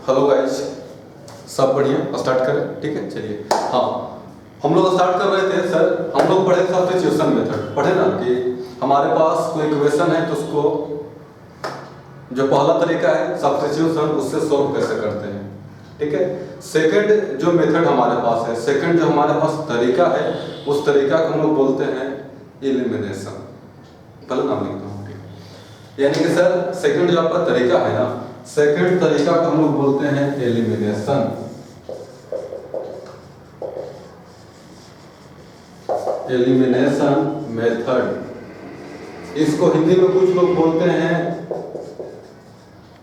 Hello guys, सब बढ़िया। Start करें? ठीक है, चलिए। हाँ, हम लोग स्टार्ट कर रहे थे सर। हम लोग पढ़े सब्स्टिट्यूशन मेथड, पढ़े ना कि हमारे पास कोई इक्वेशन है तो उसको जो पहला तरीका है सब्स्टिट्यूशन, उससे सोल्व कैसे करते हैं। ठीक है। सेकंड जो मेथड हमारे पास है, सेकंड जो हमारे पास तरीका है, उस तरीका को हम लोग बोलते हैं एलिमिनेशन। पहले नाम लिखता हूँ, ठीक है। यानी कि सर सेकंड जो आपका तरीका है ना, सेकंड तरीका को हम लोग बोलते हैं एलिमिनेशन। Elimination method. इसको हिंदी में कुछ लोग बोलते हैं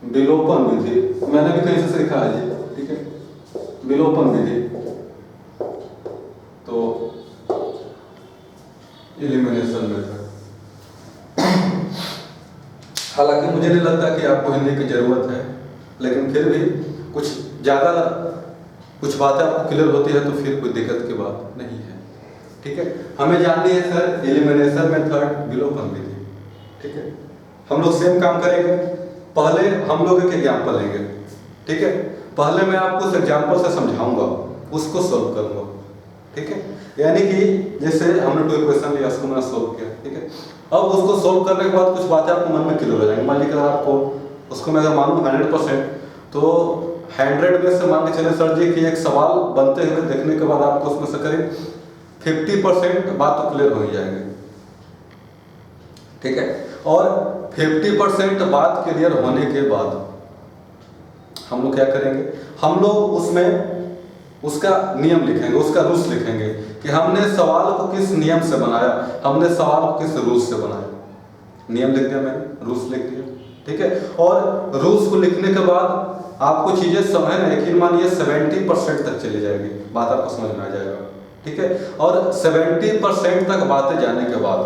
विलोपन विधि। मैंने भी कहीं से सीखा है जी, ठीक है, विलोपन विधि। तो एलिमिनेशन मेथड। हालांकि मुझे नहीं लगता कि आपको हिंदी की जरूरत है, लेकिन फिर भी कुछ ज़्यादा कुछ बातें आपको क्लियर होती है तो फिर कोई दिक्कत की बात नहीं है। ठीक है, हमें जाननी है सर एलिमिनेशन मेथड, विलोपन विधि। ठीक है, हम लोग सेम काम करेंगे। पहले हम लोग एक एग्जाम्पल लेंगे। ठीक है, पहले मैं आपको उस एग्जाम्पल से समझाऊंगा, उसको सोल्व करूंगा। ठीक है, यानी कि जैसे हमने कोई क्वेश्चन लिया, उसको मैंने सोल्व किया। ठीक है, अब उसको सोल्व करने के बाद कुछ बातें आपको मन में क्लियर हो जाएंगी। मान लीजिए अगर आपको उसको मैं अगर मानूं 100%, तो 100 में से मान के चले सर जी कि एक सवाल बनते हुए देखने के बाद आपको उसमें से करीब 50% बात तो क्लियर हो ही जाएंगे। ठीक है, और 50% बात क्लियर होने के बाद हम लोग क्या करेंगे, हम लोग उसमें उसका नियम लिखेंगे, उसका रूल्स लिखेंगे कि हमने सवाल को किस नियम से बनाया, हमने सवाल को किस रूल्स से बनाया। नियम लिख दिया मैंने, रूल्स लिख दिया। ठीक है, और रूल्स को लिखने के बाद आपको चीजें समझ में, यकीन मानिए 70% तक चली जाएगी, बात आपको समझ में आ जाएगा। ठीक है, और 70% तक बातें जाने के बाद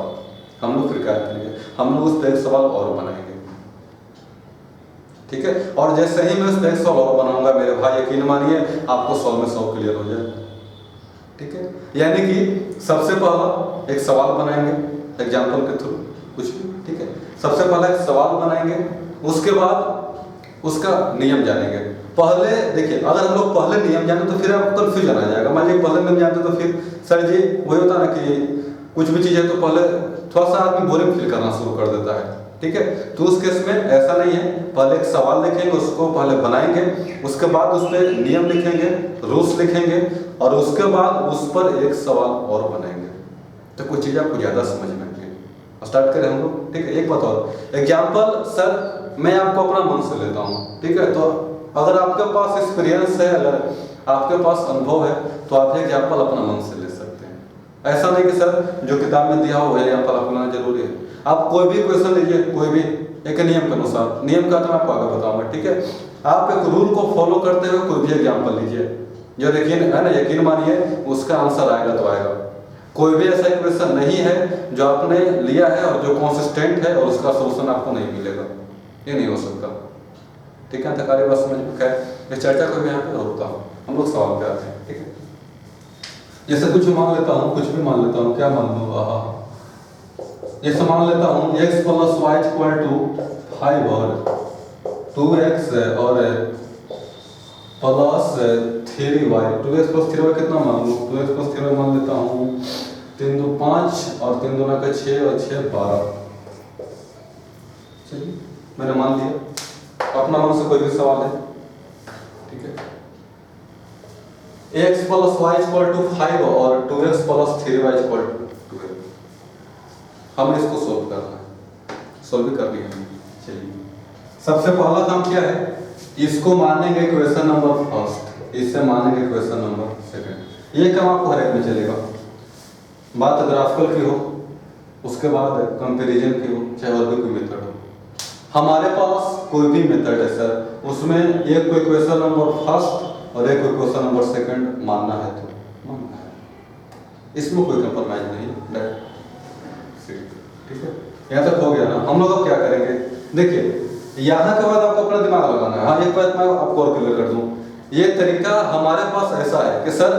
हम लोग फिर क्या करेंगे, हम लोग उस पर एक सवाल और बनाएंगे। ठीक है, और जैसे ही मैं उस पर एक सवाल और बनाऊंगा मेरे भाई, यकीन मानिए आपको 100 में 100 क्लियर हो जाए। ठीक है, यानी कि सबसे पहला एक सवाल बनाएंगे एग्जाम्पल के थ्रू, कुछ भी। ठीक है, सबसे पहला एक सवाल बनाएंगे, उसके बाद उसका नियम जानेंगे। पहले देखिए, अगर हम लोग पहले नियम जाने तो फिर आपको कंफ्यूजन आ जाएगा। मान लीजिए पहले नियम जानते तो फिर सर जी वही होता ना कि कुछ भी चीज़ है तो पहले थोड़ा सा आदमी बोरिंग फील करना शुरू कर देता है। ठीक है, तो उस केस में ऐसा नहीं है। पहले एक सवाल लिखेंगे, उसको पहले बनाएंगे, उसके बाद उस पर नियम लिखेंगे, रूल्स लिखेंगे, और उसके बाद उस पर एक सवाल और बनाएंगे, तो कुछ चीज़ आपको ज़्यादा समझ में आएंगे। स्टार्ट करें हम लोग। ठीक है, एक बात और, एग्जाम्पल सर मैं आपको अपना मन से लेता हूँ। ठीक है, तो अगर आपके पास एक्सपीरियंस है, अगर आपके पास अनुभव है, तो आप एग्जाम्पल अपना मन से ले सकते हैं। ऐसा नहीं कि सर जो किताब में दिया हो वही एग्जाम्पल आपको लेना जरूरी है। आप कोई भी क्वेश्चन लीजिए, कोई भी एक नियम के अनुसार, नियम का तो मैं आपको आगे बताऊंगा। ठीक है, आप एक रूल को फॉलो करते हुए कोई भी एग्जाम्पल लीजिए, जो यकीन है ना, यकीन मानिए उसका आंसर आएगा तो आएगा। कोई भी ऐसा क्वेश्चन नहीं है जो आपने लिया है और जो कंसिस्टेंट है और उसका सोल्यूशन आपको नहीं मिलेगा, ये नहीं हो सकता। ठीक है, तकारी बात समझ में है। इस चर्चा को भी यहाँ पे रोकता हूँ, हम लोग सवाल पे आते हैं। ठीक है, जैसे कुछ मान लेता हूँ, कुछ भी मान लेता हूँ, क्या मान लूँगा, जैसे मान लेता हूँ x + y = 5 और 2x और प्लस 3y। 2x + 3y कितना मान लूँ, 2x + 3y मान लेता हूँ 3 2 5 और 3 2 9 6 और 6 12। चलिए मैंने मान लिया, अपना मन से कोई भी सवाल है। ठीक है, x + y = 5 और 2x + 3y = 12। हमें इसको सोल्व करना है, सोल्व भी करनी है। चलिए, सबसे पहला काम क्या है, इसको मानेंगे क्वेश्चन नंबर फर्स्ट, इससे मानेंगे क्वेश्चन नंबर सेकंड। ये काम आपको हर एक में चलेगा। बात ग्राफिकल की हो, उसके बाद कंपैरिजन की हो, चाहे और भी कोई मेथड हो। हमारे पास कोई भी मेथड है सर, उसमें एक कोई क्वेश्चन नंबर फर्स्ट और एक कोई क्वेश्चन नंबर सेकंड मानना है तो मानना है, इसमें कोई कंप्रोमाइज नहीं। ठीक है, यहाँ तक हो गया ना। हम लोग अब क्या करेंगे, देखिए यहाँ के बाद आपको अपना दिमाग लगाना है। हाँ, एक बात मैं आपको और क्लियर कर दूं, ये तरीका हमारे पास ऐसा है कि सर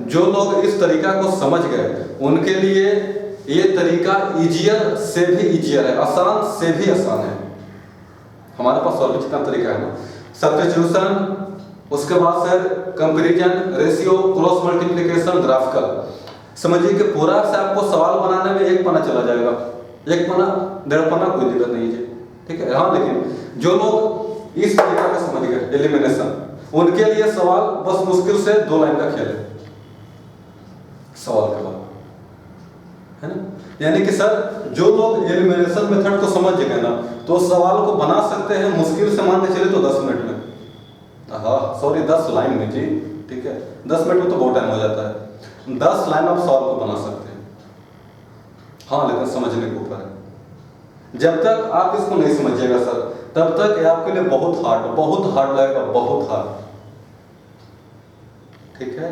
जो लोग इस तरीका को समझ गए उनके लिए ये तरीका इजियर से भी इजियर है, आसान से भी आसान है। हमारे पास और भी जितना तरीका है ना, सब्स्टिट्यूशन, उसके बाद sir comparison, ratio, cross multiplication, graphical. समझिए कि पूरा से आपको सवाल बनाने में 1 पन्ना चला जाएगा, 1 पन्ना 1.5 पन्ना, कोई दिक्कत नहीं है जी, ठीक है। हाँ, लेकिन जो लोग इस तरीके का समझ गए एलिमिनेशन, उनके लिए सवाल बस मुश्किल से 2 लाइन का खेल है सवाल के बाद, है ना। यानी कि सर जो लोग एलिमिनेशन मेथड को समझ गए ना, तो सवाल को बना सकते हैं मुश्किल से, मान के चलिए तो 10 मिनट में, हाँ सॉरी 10 लाइन में जी, ठीक है। 10 मिनट में तो बहुत टाइम हो जाता है, 10 लाइन आप सवाल को बना सकते हैं। हाँ, लेकिन समझने के ऊपर है। जब तक आप इसको नहीं समझिएगा सर, तब तक ये आपके लिए बहुत हार्ड लगेगा, बहुत हार्ड, ठीक है।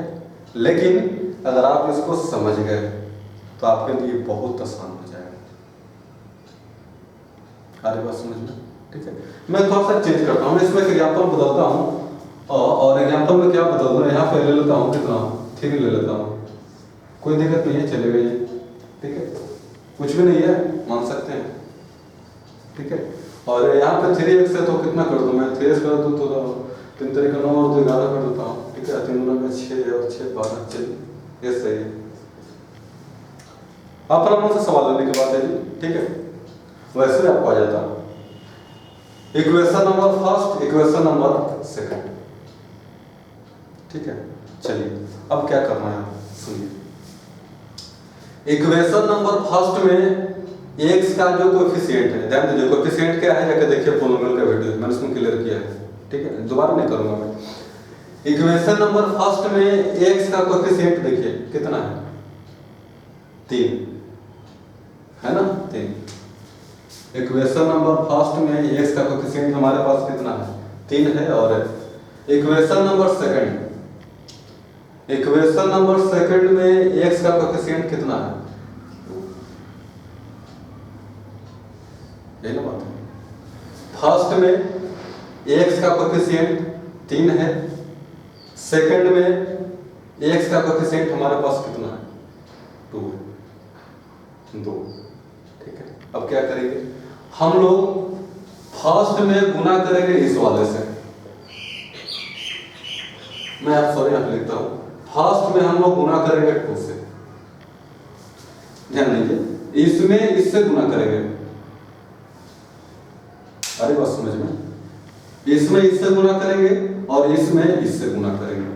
लेकिन अगर आप इसको समझ गए तो आपके लिए बहुत आसान हो जाएगा। अरे बात समझ में, ठीक है। मैं थोड़ा सा चेंज करता हूँ, इसमें एग्जाम्पल बदलता हूँ, और एग्जाम्पल में क्या बदल दूँ, यहाँ पे ले लेता हूँ कितना, 3 ले लेता हूँ, कोई दिक्कत नहीं है, चलेगा ये, ठीक है, कुछ भी नहीं है, मान सकते हैं, ठीक है। और यहाँ पे 3x है तो कितना कर दूँ मैं, 3x कर दूँ तो 3 तरीका 9 और 2 11 कर देता हूँ, ठीक है। 3 में 6 और 6 12, चलिए ये सही है। अपना मन से सवाल लेने के बाद है जी, ठीक है, वैसे आपको आ जाता equation number first, equation number second, ठीक है। चलिए अब क्या करना है, सुनिए। इक्वेशन नंबर फर्स्ट में x का जो कोएफिशिएंट है, ध्यान दीजिए कोएफिशिएंट क्या है, जाकर देखिए पोलिनोमियल का वीडियो, मैंने इसमें क्लियर किया है, ठीक है, दोबारा नहीं करूंगा मैं। इक्वेशन नंबर फर्स्ट में x का कोएफिशिएंट देखिए कितना है, 3 है ना, 3। इक्वेशन नंबर फर्स्ट में x का कोएफिशिएंट हमारे पास कितना है, 3 है। और equation number second, equation number second में x का कोएफिशिएंट कितना है, यही ना बात है। फर्स्ट में x का कोएफिशिएंट 3 है, सेकंड में x का कोएफिशिएंट हमारे पास कितना है, 2 है, 2, ठीक है। अब क्या करेंगे हम लोग, फर्स्ट में गुना करेंगे इस वाले से, मैं आप सॉरी यहाँ लिखता हूं, फर्स्ट में हम लोग गुना करेंगे 2 से, ध्यान दीजिए, इसमें इससे गुना करेंगे, अरे बात समझ में, इसमें इससे गुना करेंगे और इसमें इससे गुना करेंगे,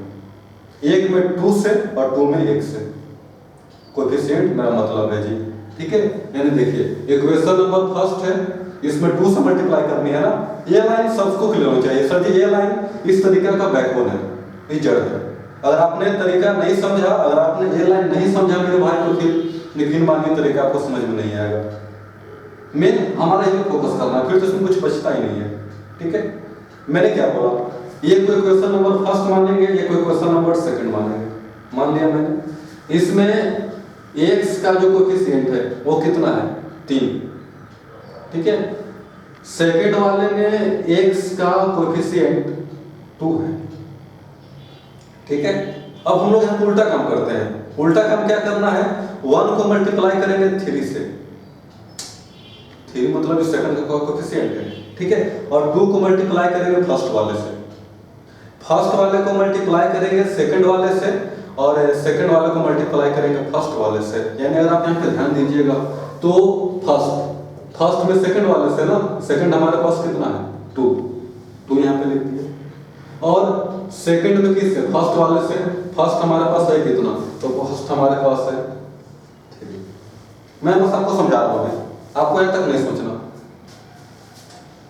एक में 2 से और 2 में 1 से, कोएफिशिएंट मेरा मतलब है जी, ठीक है। यानी देखिए इक्वेशन नंबर फर्स्ट है, इसमें 2 से मल्टीप्लाई करनी है ना, ये लाइन सबको क्लियर होनी चाहिए सर जी, ये लाइन इस तरीके का बैकबोन है, ये जड़ है। अगर आपने तरीका नहीं समझा, अगर आपने ये लाइन नहीं समझा मेरे भाई, तो फिर यकीन मानिए तरीका आपको समझ में नहीं आएगा। मेन हमारा ये फोकस करना, फिर तो इसमें कुछ बचता ही नहीं है, ठीक है। मैंने क्या बोला, ये कोई क्वेश्चन नंबर फर्स्ट मानेंगे, ये कोई क्वेश्चन नंबर सेकंड मानेंगे, मान लिया मैंने। इसमें x का जो कोएफिशिएंट है वो कितना है, 3, ठीक है। सेकंड वाले में x का कोएफिशिएंट 2 है, ठीक है। अब हम लोग यहाँ उल्टा काम करते हैं, उल्टा काम क्या करना है, 1 को मल्टीप्लाई करेंगे 3 से, 3 मतलब सेकंड का कोएफिशिएंट है, ठीक है। और 2 को मल्टीप्लाई करेंगे फर्स्ट वाले से, फर्स्ट वाले को मल्टीप्लाई करेंगे सेकंड वाले से, और सेकंड वाले को मल्टीप्लाई करेंगे फर्स्ट वाले से। यानी अगर आप यहाँ पे ध्यान दीजिएगा तो फर्स्ट में सेकंड वाले से ना, सेकंड हमारे पास कितना है, 2 यहाँ पे लिख दिए, और सेकंड में किससे, फर्स्ट वाले से, फर्स्ट हमारे पास है कितना, तो फर्स्ट हमारे पास है, ठीक है। मैं बस आपको समझा रहा हूँ, आपको यहाँ तक नहीं सोचना,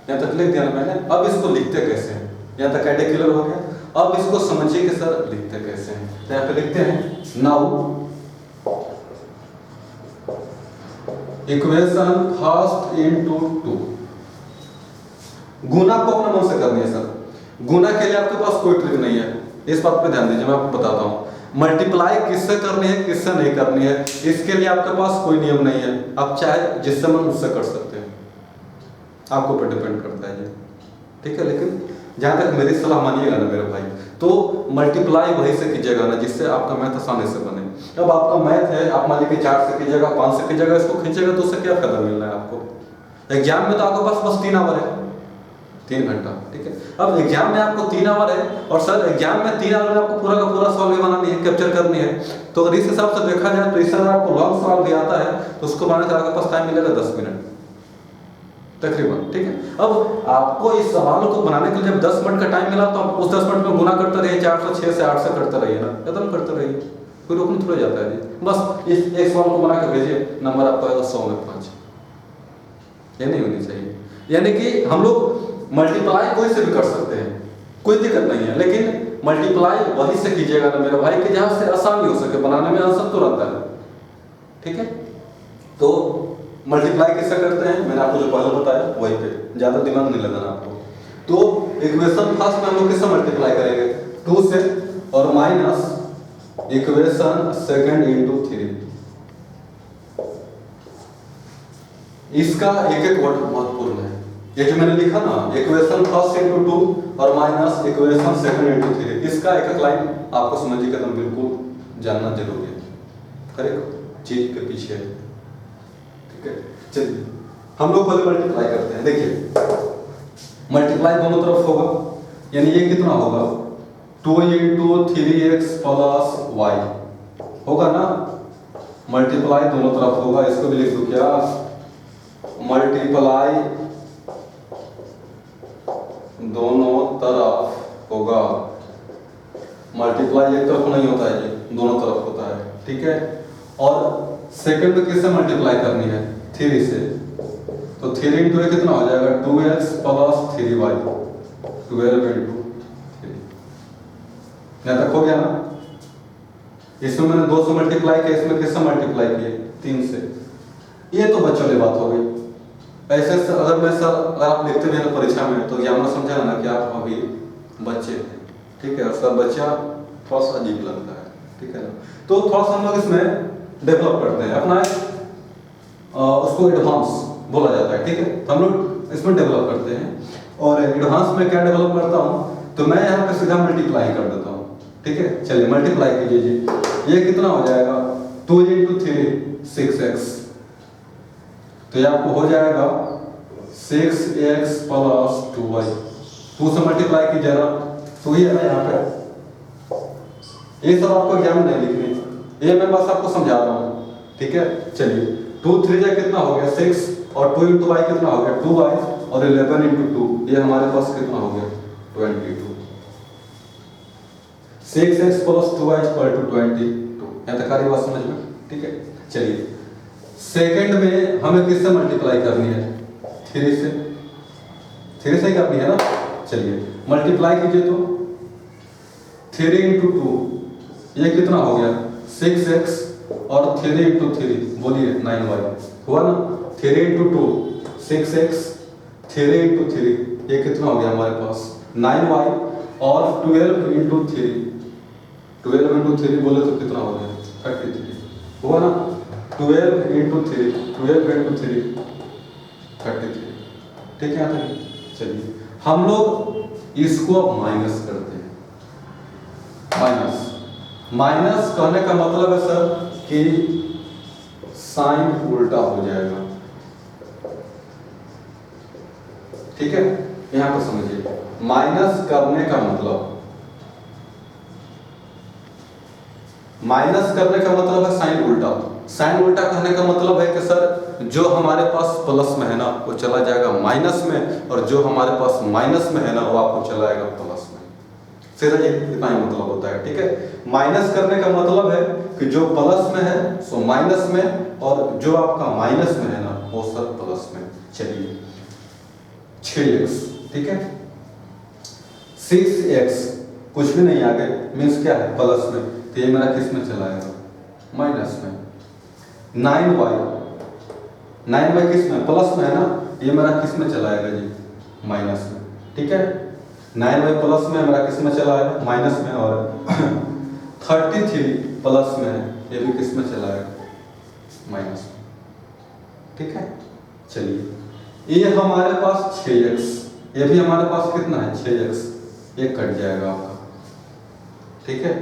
यहाँ तक लिख दिया ना मैंने। अब इसको लिखते कैसे हैं, यहाँ तक आइडिया क्लियर हो गया। अब इसको समझिए कि सर लिखते कैसे हैं, तो यहाँ पे लिखते हैं नाउ इक्वेशन फर्स्ट इनटू 2। गुना को अपने मन से करनी है सर, गुना के लिए आपके पास कोई ट्रिक नहीं है, इस बात पे ध्यान दीजिए, मैं आपको बताता हूँ। मल्टीप्लाई किससे करनी है किससे नहीं करनी है, इसके लिए आपके पास कोई नियम नहीं है, आप चाहे जिससे मन उससे कर सकते हैं, आपको पर डिपेंड करता है ये, ठीक है। लेकिन जहां तक मेरी सलाह मानिएगा ना मेरे भाई, तो मल्टीप्लाई वही से कीजिएगा ना जिससे आपका मैथ आसानी से बने। अब आपका मैथ है, आप मान लीजिए 4 से कीजिएगा, 5 से कीजिएगा, इसको खींचेगा तो उससे क्या फायदा मिल रहा है आपको। एग्जाम में तो आपके पास बस 3 आवर है, 3 घंटा, ठीक है। अब एग्जाम में आपको 3 आवर है और सर एग्जाम में 3 आवर में आपको पूरा का पूरा सवाल भी बनानी है, कैप्चर करनी है, तो अगर इस हिसाब से देखा जाए तो इस तरह आपको लॉन्ग सवाल भी आता है तो उसको बनाने से आपके पास टाइम मिलेगा 10 मिनट तकरीबन, ठीक है। अब आपको इस सवाल को बनाने के लिए जब 10 मिनट का टाइम मिला तो आप उस 10 मिनट में गुना करते रहिए, 4 से 6 से 8 से करते रहिए ना, खत्म करते रहिए, कोई रोकने थोड़ा जाता है जी। बस इस एक सवाल को बना के भेजिए, नंबर आपका आएगा 100 में 5। ये नहीं होनी चाहिए। यानी कि हम लोग मल्टीप्लाई कोई से भी कर सकते हैं, कोई दिक्कत नहीं है, लेकिन मल्टीप्लाई वही से कीजिएगा ना मेरे भाई कि जहाँ से आसानी हो सके, बनाने में आंसर तो रहता है, ठीक है। तो मल्टीप्लाई कैसे करते हैं मैंने आपको जो पहले बताया वही पे, ज्यादा दिमाग नहीं लगाना आपको। तो इक्वेशन फर्स्ट में हम लोग किससे मल्टीप्लाई करेंगे, 2 से, और माइनस इक्वेशन सेकंड इंटू 3। इसका एक एक वर्ड महत्वपूर्ण है, ये जो मैंने लिखा ना इक्वेशन फर्स्ट इंटू 2 और माइनस इक्वेशन सेकंड इंटू 3, इसका एक एक लाइन आपको समझिए कि एकदम बिल्कुल जानना जरूरी है, हर एक चीज के पीछे, ठीक है। चलिए हम लोग पहले मल्टीप्लाई करते हैं। देखिए मल्टीप्लाई दोनों तरफ होगा, यानी ये कितना होगा 2 इंटू 3x प्लस y होगा ना, मल्टीप्लाई दोनों तरफ होगा। इसको भी लिख दो क्या, मल्टीप्लाई दोनों तरफ होगा। मल्टीप्लाई एक तरफ नहीं होता है जी, दोनों तरफ होता है, ठीक है। और सेकंड में किससे मल्टीप्लाई करनी है, 3 से, तो 3 इंटू ए कितना हो जाएगा 2x प्लस 3y, 12 इंटू 3। यहाँ तक हो गया ना। इसमें मैंने 2 से मल्टीप्लाई किया, इसमें किससे मल्टीप्लाई किए 3 से। ये तो बच्चों की बात हो गई। ऐसे अगर मैं सर अगर आप लिखते भी हैं परीक्षा में तो एग्जामिनर समझेगा ना कि आप अभी बच्चे हैं, ठीक है, और सब बच्चा थोड़ा सा अजीब लगता है, ठीक है ना। तो थोड़ा सा हम लोग इसमें डेवलप करते हैं अपना, उसको एडवांस बोला जाता है, ठीक है। तो हम लोग इसमें डेवलप करते हैं, और एडवांस में क्या डेवलप करता हूँ, तो मैं यहाँ पे सीधा मल्टीप्लाई कर देता हूँ, ठीक है। चलिए मल्टीप्लाई कीजिए जी, ये कितना हो जाएगा 2 इंटू 3 6x, तो ये आपको हो जाएगा 6x प्लस 2y। 2 से मल्टीप्लाई कीजिए ना, तो ये है ना यहाँ पे, ये सब आपको एग्जाम में नहीं लिखनी, ये मैं बस आपको समझा रहा हूँ, ठीक है। चलिए 2 3 जा कितना हो गया 6, और 2 इंटू y कितना हो गया 2y, और 11 इंटू 2 ये हमारे पास कितना हो गया 22। 6x plus 2y equal to 22। यहाँ तक आ रही बात समझ में, ठीक है। चलिए सेकंड में हमें किससे मल्टीप्लाई करनी है 3 से, 3 से करनी है ना। चलिए मल्टीप्लाई कीजिए, तो 3 इंटू 2 ये कितना हो गया 6x, और 3 इंटू 3 बोलिए 9y हुआ ना। 3 इंटू 2 6x, 3 इंटू 3 ये कितना हो गया हमारे पास 9y, और 12 इंटू 3, 12 इंटू 3 बोले तो कितना हो गया 33 हुआ ना। 12 इंटू 3, 12 इंटू 3 33, ठीक है। यहाँ तक चलिए हम लोग इसको अब माइनस करते हैं। माइनस कहने का मतलब है सर कि साइन उल्टा हो जाएगा, ठीक है। यहां पर समझिए माइनस करने का मतलब, माइनस करने का मतलब है साइन उल्टा। साइन उल्टा कहने का मतलब है कि सर जो हमारे पास प्लस में है ना वो चला जाएगा माइनस में, और जो हमारे पास माइनस में है ना वो आपको चला जाएगा प्लस में। सीधा इतना ही मतलब होता है, ठीक है। माइनस करने का मतलब है कि जो प्लस में है सो माइनस में, और जो आपका माइनस में है ना वो सर प्लस में। चलिए 6x, ठीक है। 6x कुछ भी नहीं आगे मीन्स क्या है प्लस में, तो ये मेरा किस में चला जाएगा माइनस में। 9y, 9y किस में प्लस में है ना, ये मेरा किस में चला जाएगा जी माइनस में, ठीक है। 9y प्लस में मेरा किस में चला है माइनस में, और 33 प्लस में ये भी किस में चला है माइनस में, ठीक है। चलिए ये हमारे पास 6x, ये भी हमारे पास कितना है 6x, ये कट जाएगा आपका, ठीक है।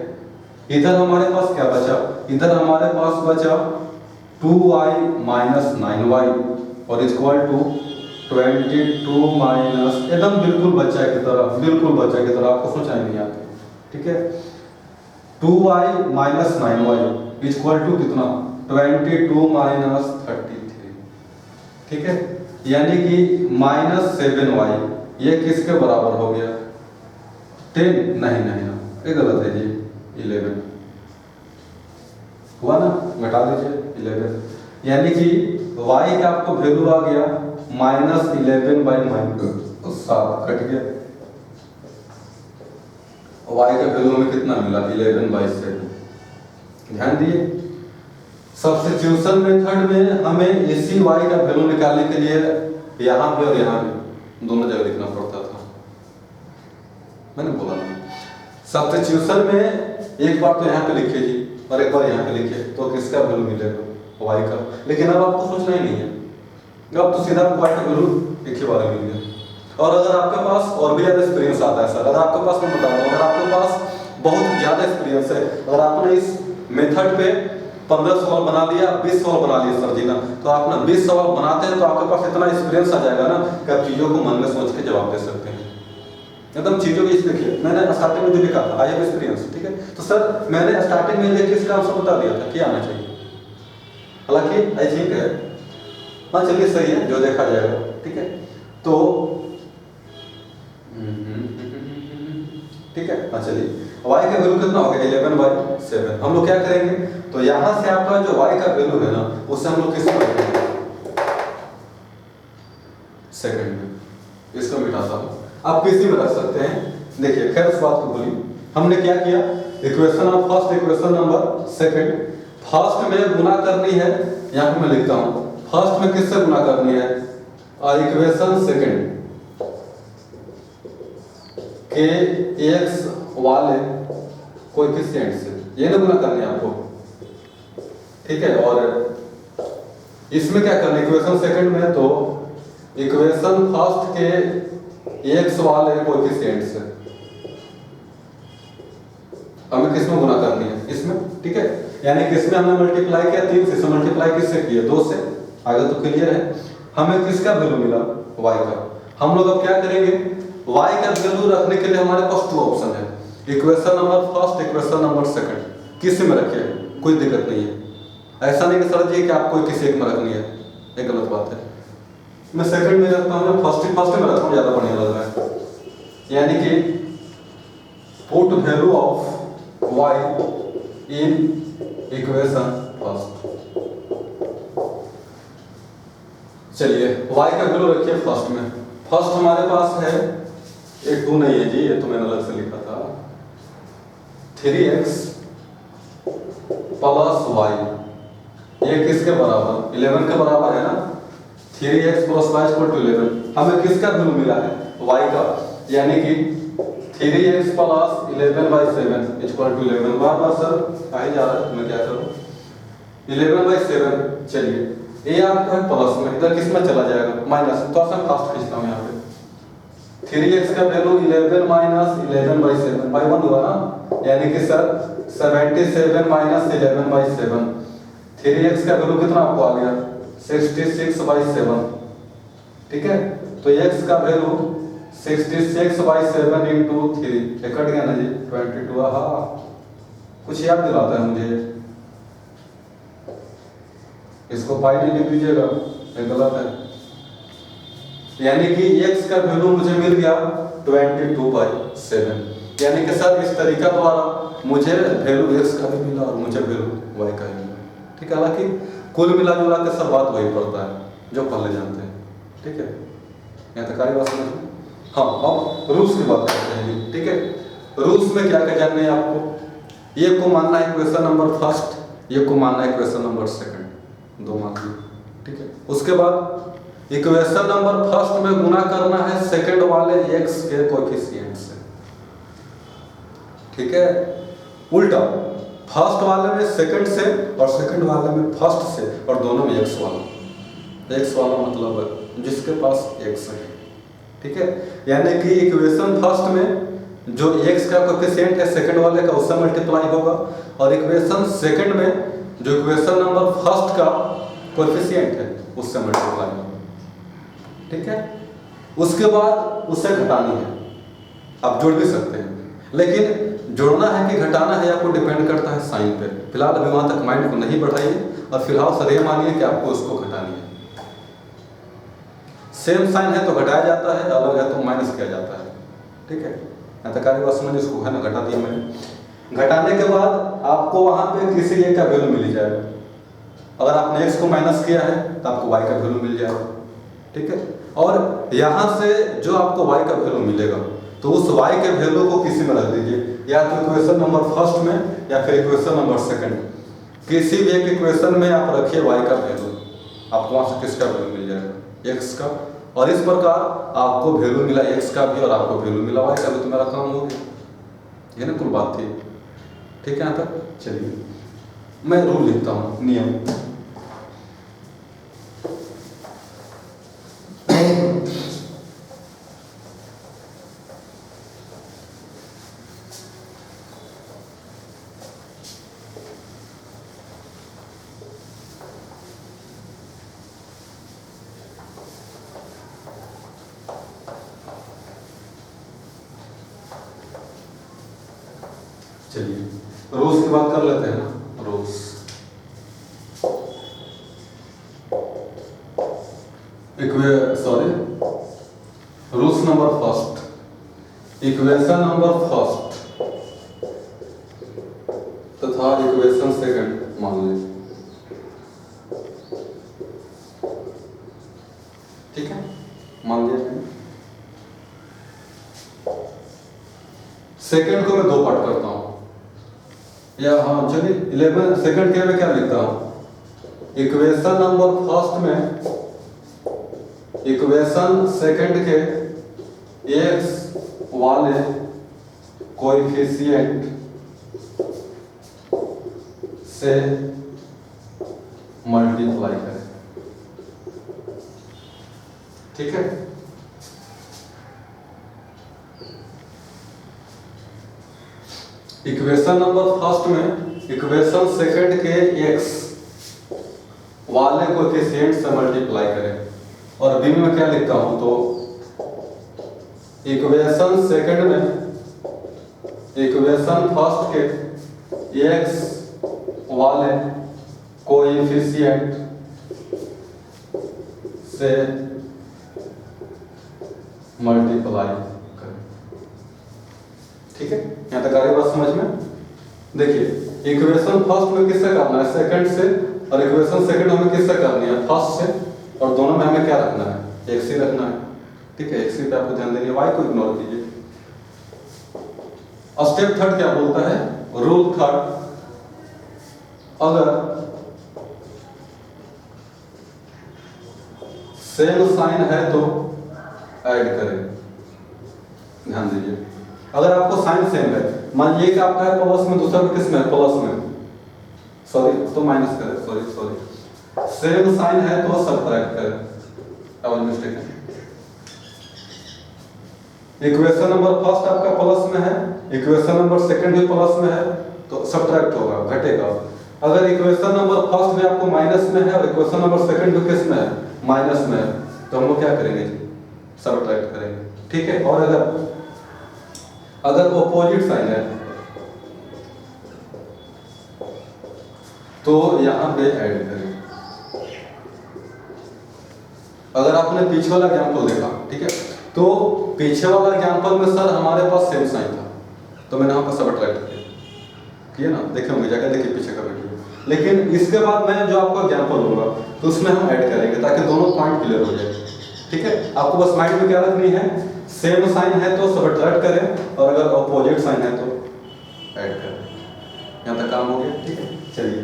इधर हमारे पास क्या बचा, इधर हमारे पास बचा 2y माइनस 9y और इक्वल टू 22 माइनस, एकदम बिल्कुल बच्चा की तरह, बिल्कुल बच्चा की तरह, आपको सोचना ही नहीं आती, ठीक है। 2y minus 9y equal to कितना, 22 माइनस 33, ठीक है। यानी कि माइनस 7y, ये किसके बराबर हो गया, 10, नहीं नहीं ना, ये गलत है जी, 11 हुआ ना, घटा दीजिए 11, यानी कि y का आपको वैल्यू आ गया -11/7, कट गया। y का वैल्यू में कितना मिला, 11/7। ध्यान दिए, सब्स्टिट्यूशन मेथड में हमें इसी y का वैल्यू निकालने के लिए यहाँ पे और यहाँ पे दोनों जगह लिखना पड़ता था, मैंने बोला ना। सब्स्टिट्यूशन में एक बार तो यहाँ पे लिखे जी और एक बार यहाँ पे लिखे, तो किसका वैल्यू मिलेगा, y का। लेकिन अब आपको सोचना ही नहीं है, अब तो सीधा y का वैल्यू एक ही बार मिल गया। और अगर आपके पास और भी ज़्यादा एक्सपीरियंस आता है सर, अगर आपके पास, मैं बता दूँ, अगर आपके पास बहुत ज़्यादा एक्सपीरियंस है, अगर आपने इस मेथड पे 15 सवाल बना लिया, 20 सवाल बना लिए सर जी ना, तो आप ना 20 सवाल बनाते हैं तो आपके पास इतना एक्सपीरियंस आ जाएगा ना कि आप चीज़ों को मन में सोच के जवाब दे सकते हैं, एकदम चीज़ों की। देखिए मैंने स्टार्टिंग में जो लिखा था, आई हैव एक्सपीरियंस, ठीक है। तो सर मैंने स्टार्टिंग में देखिए इसका आंसर बता दिया था क्या आना चाहिए, हालांकि आई थिंक है, हाँ चलिए सही है, जो देखा जाएगा, ठीक है। तो ठीक है, हाँ चलिए, y का वैल्यू कितना हो गया, 11/7। हम लोग क्या करेंगे, तो यहाँ से आपका जो y का वैल्यू है ना, उससे हम लोग किसको रखेंगे, सेकंड में, इसको मिटाता हूँ, आप किसी में रख सकते हैं। देखिए खैर उस बात को भूलिए, हमने क्या किया, equation of first, equation number second, first में गुना करनी है, यहाँ पे मैं लिखता हूँ, फर्स्ट में किससे गुना करनी है, इक्वेशन सेकंड के x वाले कोएफिशिएंट से, ये ना गुना करनी है आपको, ठीक है। और इसमें क्या करना है, इक्वेशन सेकंड में तो इक्वेशन फर्स्ट के x वाले कोएफिशिएंट से हमें किसमें गुना करनी है, इसमें, ठीक है। यानी किसमें हमने मल्टीप्लाई किया, 3 से मल्टीप्लाई किससे किया, 2 से, आगे तो क्लियर है। हमें किसका वैल्यू मिला, y का। हम लोग अब क्या करेंगे, y का वैल्यू रखने के लिए हमारे पास 2 ऑप्शन है, equation number first, equation number second, किसी में रखिए, कोई दिक्कत नहीं है। ऐसा नहीं कि सर जी कि आपको किसी एक में रखनी है, एक गलत बात है। मैं सेकंड में रखता हूँ, फर्स्ट में रखता हूँ, ज़्यादा बढ़िया लग रहा है। यानी कि put value of y in equation first. चलिए y का वैल्यू रखिए फर्स्ट में, फर्स्ट हमारे पास है, एक 2 नहीं है जी, ये तो मैंने अलग से लिखा था, 3x प्लस y, ये किसके बराबर, 11 के बराबर है ना, 3x plus y equal to 11। हमें किसका वैल्यू मिला है, y का, यानी कि 3x प्लस 11/7 इक्वल टू 11। बार सर आ ही जा रहा है, मैं क्या करूं, 11/7। चलिए ये आपका है प्लस में, इधर किस में चला जाएगा, माइनस, तो आसान फास्ट खींचता हूं यहाँ पे, 3x का वैल्यू 11 माइनस 11/7 बाई 1 हुआ ना, यानी कि सर 77 माइनस 11/7, 3x का वैल्यू कितना आपको आ गया, 66/7, ठीक है। तो x का वैल्यू 66/7 इंटू 3, कट गया ना जी, 22। हाँ कुछ याद दिलाता है मुझे, इसको पाई नहीं लिख दीजिएगा, ये गलत है। यानी कि x का वैल्यू मुझे मिल गया 22/7, यानी कि सर इस तरीका द्वारा मुझे वैल्यू x का भी मिला और मुझे वैल्यू y का भी मिला, ठीक है। हालांकि कुल मिला जुला के सब बात वही पड़ता है जो पहले जानते हैं, ठीक है। यहाँ तक सारी बात समझ में। हाँ अब रूल्स की बात करते हैं, ठीक है। रूल्स में क्या क्या जानना है आपको, ये को मानना है इक्वेशन नंबर फर्स्ट, ये को मानना है इक्वेशन नंबर सेकंड, 2 मान लो, ठीक है। उसके बाद इक्वेशन नंबर फर्स्ट में गुना करना है सेकंड वाले x के कोएफिशिएंट से, ठीक है। उल्टा फर्स्ट वाले में सेकंड से और सेकंड वाले में फर्स्ट से, और दोनों में x वाला मतलब जिसके पास x है, ठीक है। यानी कि इक्वेशन फर्स्ट में जो x का कोएफिशिएंट है सेकंड वाले का, उससे मल्टीप्लाई होगा, और इक्वेशन सेकंड में जो इक्वेशन नंबर फर्स्ट का कोएफिशिएंट है उससे मल्टीप्लाई होगा, ठीक है। उसके बाद उसे घटानी है, आप जोड़ भी सकते हैं, लेकिन जोड़ना है कि घटाना है आपको डिपेंड करता है साइन पे। फिलहाल अभी वहां तक माइंड को नहीं बढ़ाइए और फिलहाल सर ये मानिए कि आपको उसको घटानी है। सेम साइन है तो घटाया जाता है, अलग है तो माइनस किया जाता है, ठीक है। यहाँ तक बात समझ, इसको है ना घटा दिया मैंने। घटाने के बाद आपको वहां पे किसी एक का वैल्यू मिल जाएगा। अगर आपने x को माइनस किया है तो आपको y का वैल्यू मिल जाएगा, ठीक है। और यहाँ से जो आपको y का वैल्यू मिलेगा तो उस y के वैल्यू को किसी में रख दीजिए, या तो इक्वेशन नंबर फर्स्ट में या फिर इक्वेशन नंबर सेकंड, किसी भी एक इक्वेशन में आप रखिए y का वैल्यू, आपको वहां से किसका वैल्यू मिल जाएगा, x का। और इस प्रकार आपको वैल्यू मिला x का भी और आपको वैल्यू मिला y का भी, तो मेरा काम हो गया। ये ना कुल बात थी, ठीक है। यहाँ तक चलिए मैं रूल लिखता हूँ, नियम। चलिए रोज की बात कर लेते हैं ना। रोज rules number first, equation number first तथा इक्वेशन सेकंड मान लीजिए, ठीक है। मान लिया मैंने। सेकंड को मैं दो पार्ट करता हूं, या हाँ चलिए 11 सेकंड के में क्या लिखता हूं, इक्वेशन नंबर फर्स्ट में इक्वेशन सेकंड के x वाले कोएफिशिएंट से मल्टीप्लाई करें, ठीक है। इक्वेशन नंबर फर्स्ट में इक्वेशन सेकंड के x वाले कोएफिशिएंट से मल्टीप्लाई करें, और बी में क्या लिखता हूं, तो इक्वेशन सेकंड में इक्वेशन फर्स्ट के x वाले कोएफिशिएंट से मल्टीप्लाई करें, ठीक है। यहाँ तक आ रही बात समझ में। देखिए इक्वेशन फर्स्ट में किससे करना है, सेकंड से, और इक्वेशन सेकंड हमें किससे करनी है, फर्स्ट से, और दोनों में हमें क्या रखना है, x ही रखना है, ठीक है। x पे आपको ध्यान देनी है, y को इग्नोर कीजिए। स्टेप थर्ड क्या बोलता है, रूल थर्ड, अगर सेम साइन है तो ऐड करें। ध्यान दीजिए, अगर आपको साइन सेम है, मान लीजिए कि आपका है प्लस में, दूसरा किस में है, प्लस में, सॉरी तो माइनस करें, सॉरी सेम साइन है तो सब्ट्रैक्ट करें, और मिस्टेक है। इक्वेशन नंबर फर्स्ट आपका प्लस में है, इक्वेशन नंबर सेकंड भी प्लस में है, तो सब्ट्रैक्ट होगा, घटेगा। अगर इक्वेशन नंबर फर्स्ट भी आपको माइनस में है और इक्वेशन नंबर सेकंड भी किस में है, माइनस में है, तो हम लोग क्या करेंगे, सब्ट्रैक्ट करेंगे, ठीक है। और अगर ऑपोजिट साइन है तो यहां पे ऐड करें। अगर आपने पीछे वाला एग्जांपल देखा, ठीक है, तो पीछे वाला एग्जांपल में सर हमारे पास सेम साइन था, तो मैंने यहाँ पर सब्ट्रैक्ट किया ना, देखे होंगे जाकर, देखिए पीछे का वीडियो। लेकिन इसके बाद मैं जो आपको एग्जांपल दूंगा तो उसमें हम ऐड करेंगे ताकि दोनों पॉइंट क्लियर हो जाए, ठीक है। आपको बस माइंड में क्या रखनी है, सेम साइन है तो सब्ट्रैक्ट करें, और अगर ऑपोजिट साइन है तो ऐड करें। यहाँ तक काम हो गया, ठीक है। चलिए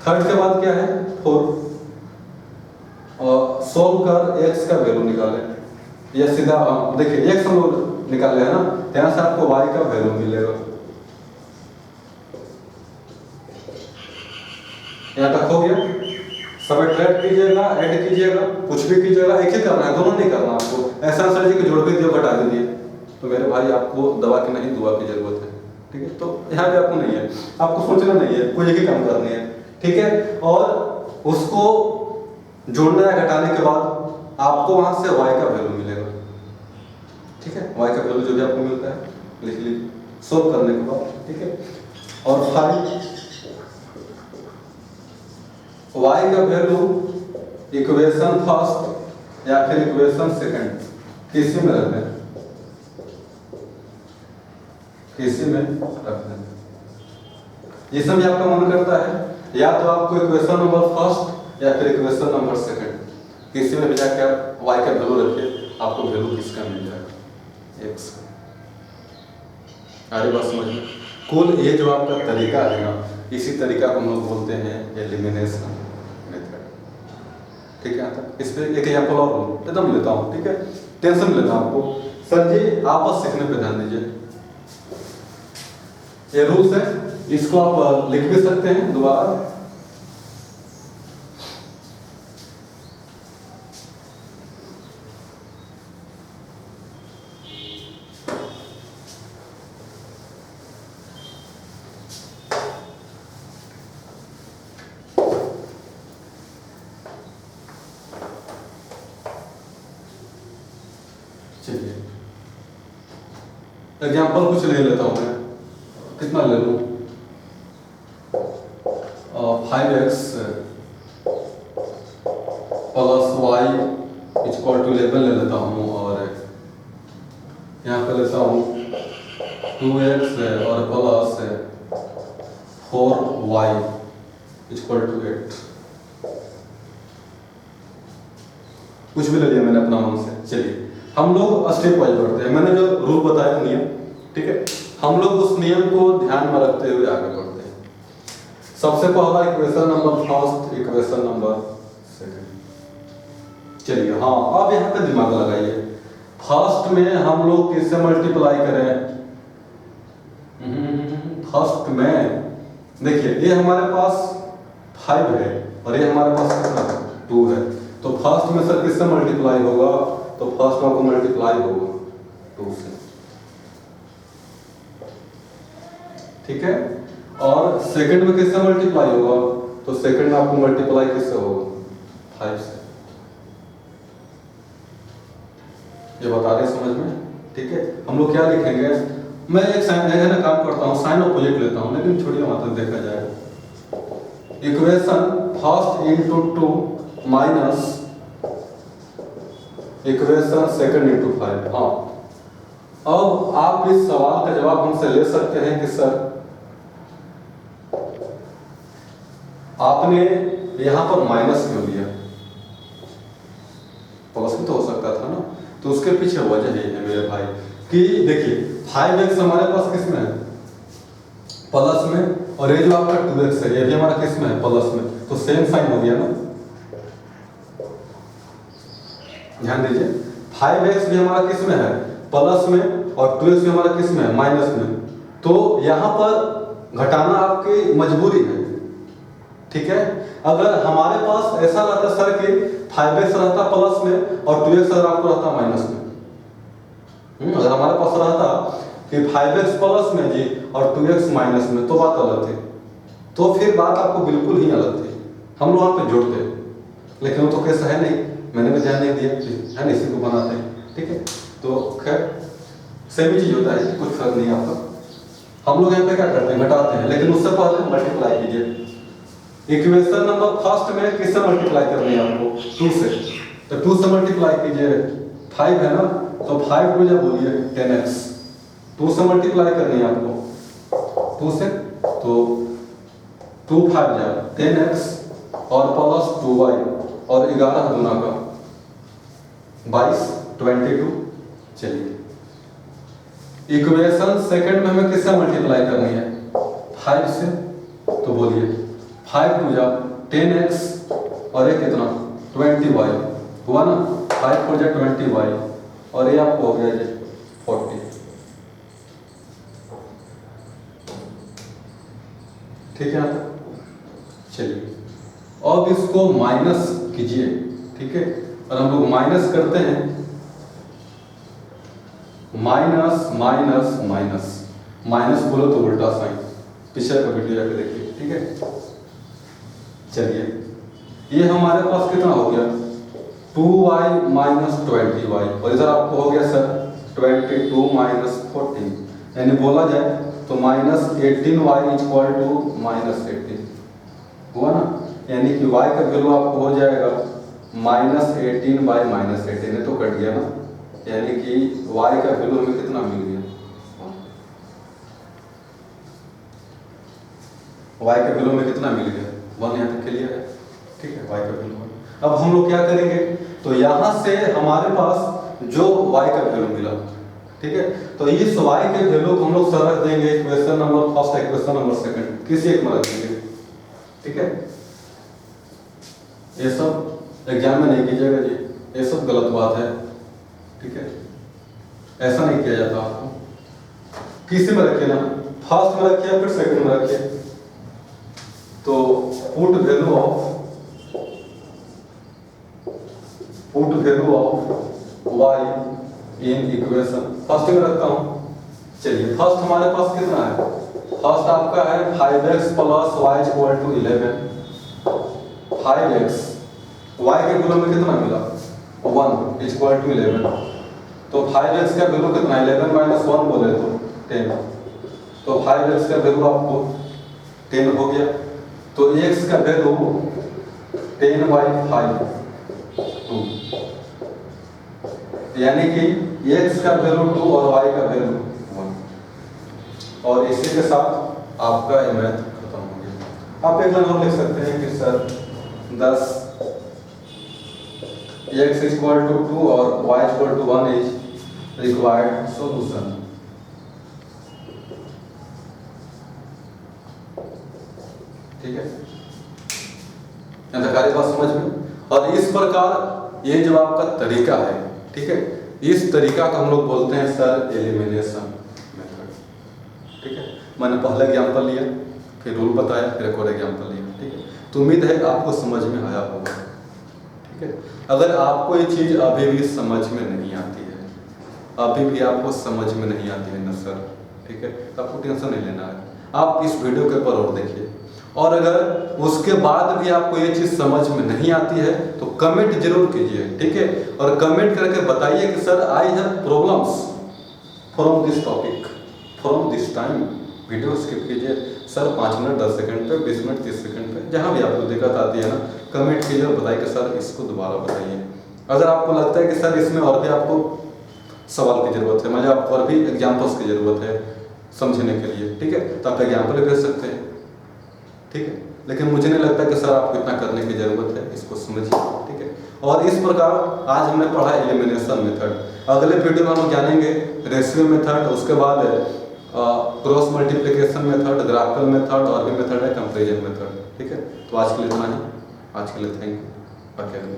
थर्ड के बाद क्या है, 4, और सोल्व कर x का वैल्यू निकालें, या सीधा देखिए x हम लोग निकाले है ना, यहाँ से आपको y का वैल्यू मिलेगा। यहाँ तक हो गया, सब्ट्रैक्ट कीजिएगा, ऐड कीजिएगा, कुछ भी कीजिएगा, एक ही करना है, दोनों नहीं करना आपको। ऐसा सर जी कि जोड़ भी दियो घटा दीजिए, तो मेरे भाई आपको दवा की नहीं दुआ की जरूरत है, ठीक है। तो यहाँ पे आपको नहीं है, आपको सोचना नहीं है, कोई एक ही काम करनी है, ठीक है। और उसको जोड़ना या घटाने के बाद आपको वहां से y का वैल्यू मिलेगा। ठीक है, y का वैल्यू जो भी आपको मिलता है लिख लीजिए सोल्व करने के बाद। ठीक है, और फाइंड y का वैल्यू इक्वेशन फर्स्ट या फिर इक्वेशन सेकंड किसी में रख दें, किसी में रख दें, जिसमें भी आपका मन करता है, या तो आपको इक्वेशन नंबर फर्स्ट या फिर इक्वेशन नंबर सेकंड किसी में भी जाकर y का वैल्यू रखिए, आपको वैल्यू किसका मिल जाएगा, x। सारी बात समझ में। कुल ये जो आपका तरीका है ना, इसी तरीका को हम लोग बोलते हैं एलिमिनेशन मेथड। ठीक है, इस पे एक एग्जांपल और एकदम लेता हूँ। ठीक है, टेंशन लेना आपको। सर जी आप बस सीखने पे ध्यान दीजिए, ये रूल्स है, इसको आप लिख भी सकते हैं दोबारा। चलिए एग्जांपल कुछ ले लेता हूं मैं, कितना ले लूं, 5x plus y equal to 11 ले लेता हूं, और यहाँ पे लेता हूं 2x और प्लस 4y इक्वल टू 8। कुछ भी ले लिया मैंने अपना मन से। चलिए हम लोग स्टेप वाइज बढ़ते हैं, मैंने जो रूल बताया नियम, ठीक है, हम लोग उस नियम को ध्यान में रखते हुए आगे बढ़ते हैं। सबसे पहला equation number first, equation number second. चलिए हाँ, अब यहाँ पे दिमाग लगाइए। फर्स्ट में हम लोग किससे मल्टीप्लाई करें, फर्स्ट में देखिए ये हमारे पास 5 है और ये हमारे पास कितना 2 है, तो फर्स्ट में सर किससे मल्टीप्लाई होगा, तो फर्स्ट में को मल्टीप्लाई होगा 2 से। ठीक है, और सेकंड में किससे मल्टीप्लाई होगा, तो सेकंड में आपको मल्टीप्लाई किससे होगा 5 से। ये बता रहे समझ में। ठीक है, हम लोग क्या लिखेंगे, मैं एक साइन ना काम करता हूँ, साइन ऑपोजिट लेता हूँ, लेकिन छोड़िए मतलब देखा जाए। Equation first into 2 minus equation second into 5। हाँ, अब आप इस सवाल का जवाब हमसे ले सकते हैं कि सर आपने यहां पर माइनस क्यों लिया, प्लस भी तो हो सकता था ना। तो उसके पीछे वजह ये है मेरे भाई कि देखिए 5x हमारे पास किस में है, प्लस में, और ये जो आपका 2x है ये भी हमारा किस में है, प्लस में, तो सेम साइन हो गया ना। ध्यान दीजिए 5x भी हमारा किस में है, प्लस में, और 2x भी हमारा किस में है, माइनस में। तो यहां पर घटाना आपकी मजबूरी है। ठीक है, अगर हमारे पास ऐसा रहता सर कि 5x रहता प्लस में और 2x अगर आपको रहता माइनस में, अगर हमारे पास रहता कि 5x प्लस में जी और 2x माइनस में, तो बात अलग थी, तो फिर बात आपको बिल्कुल ही अलग थी, हम लोग वहां पे जोड़ते। लेकिन वो तो कैसा है नहीं, मैंने भी ध्यान नहीं दिया है ना, इसी को बनाते हैं। ठीक है, तो खैर सेम ही चीज होता है, कुछ फर्क नहीं आपका। हम लोग यहाँ पे क्या करते हैं, घटाते हैं, लेकिन उससे पहले मल्टीप्लाई कीजिए। इक्वेशन नंबर फर्स्ट में किससे मल्टीप्लाई करनी है आपको, 2 से, तो 2 से मल्टीप्लाई कीजिए, 5 है ना, तो 5 को जब बोलिए 10x, 2 से मल्टीप्लाई करनी है आपको 2 से, तो 2 5 जा 10x और प्लस 2y और 11 गुना का 22 22। चलिए इक्वेशन सेकंड में हमें किससे मल्टीप्लाई करनी है, 5 से, तो बोलिए 5 2 जा 10x और ये कितना 20y हुआ ना, 5 4 जा 20y और ये आपको हो गया 40। ठीक है, चलिए अब इसको माइनस कीजिए। ठीक है, और हम लोग माइनस करते हैं, माइनस माइनस माइनस, माइनस बोलो तो उल्टा साइन, पिछले का वीडियो जाके देखिए। ठीक है, चलिए ये हमारे पास कितना हो गया 2y माइनस 20y, और इधर आपको हो गया सर 22 माइनस 14, यानी बोला जाए तो minus 18y equal to minus 18 हुआ ना, यानी कि y का वैल्यू आपको हो जाएगा माइनस 18 बाई माइनस 18, तो कट गया ना, यानी कि y का वैल्यू हमें कितना मिल गया, y का वैल्यू में कितना मिल गया 1, यहाँ तक क्लियर है, ठीक है, y का वैल्यू 1। अब हम लोग क्या करेंगे, तो यहाँ से हमारे पास जो y का वैल्यू मिला, ठीक है, तो इस y के वैल्यू को हम लोग सर रख देंगे equation number first, equation number second, किसी एक में रख देंगे, ठीक है। ये सब एग्जाम में नहीं कीजिएगा जी, ये सब गलत बात है, ठीक है, ऐसा नहीं किया जाता आपको, किसी में रखिए ना, फर्स्ट में रखिए फिर सेकंड में रखिए। तो put value of y in equation first में रखता हूं। चलिए फर्स्ट हमारे पास कितना है, फर्स्ट आपका है 5x plus y equal to 11, 5x y के वैल्यू में कितना मिला 1 इक्वल टू 11, तो 5x का वैल्यू कितना है 11 माइनस 1 बोले तो 10, तो 5x का वैल्यू आपको 10 हो गया, तो x का वैल्यू 10/5 2, यानी कि x का वैल्यू 2 और y का वैल्यू 1, और इसी के साथ आपका ये मैथ खत्म हो गया। आप एक लाइन और लिख सकते हैं कि सर 10 x इक्वल टू 2 और y equal to 1 is required solution. ठीक है, अंतकारी बात समझ में। और इस प्रकार ये जो आपका तरीका है, ठीक है, इस तरीका को हम लोग बोलते हैं सर एलिमिनेशन मेथड, ठीक है। मैंने पहले एग्जांपल लिया, फिर रूल बताया, फिर एक और एग्जांपल लिया, ठीक है। तो उम्मीद है आपको समझ में आया होगा, ठीक है। अगर आपको ये चीज़ अभी भी समझ में नहीं आती है, अभी भी आपको समझ में नहीं आती है ना सर, ठीक है, तो आपको टेंशन नहीं लेना है, आप इस वीडियो के ऊपर और देखिए, और अगर उसके बाद भी आपको ये चीज़ समझ में नहीं आती है तो कमेंट जरूर कीजिए, ठीक है, और कमेंट करके बताइए कि sir I have problems from this topic from this time. Video skip कीजिए सर 5 मिनट 10 सेकंड पे, 20 मिनट 30 सेकंड पे, जहाँ भी आपको दिक्कत आती है ना, कमेंट कीजिए और बताइए कि सर इसको दोबारा बताइए। अगर आपको लगता है कि सर इसमें और भी आपको सवाल की ज़रूरत है, मतलब आपको और भी एग्जाम्पल्स की ज़रूरत है समझने के लिए, ठीक है, तो आप एग्जाम्पल भेज सकते हैं, ठीक है। लेकिन मुझे नहीं लगता कि सर आपको इतना करने की ज़रूरत है, इसको समझिए, ठीक है। और इस प्रकार आज हमने पढ़ा एलिमिनेशन मेथड। अगले वीडियो में हम जानेंगे रेशियो मेथड, उसके बाद cross multiplication method, graphical method, और भी मेथड है कंपैरिजन मेथड, ठीक है। तो आज के लिए इतना ही, आज के लिए थैंक यू।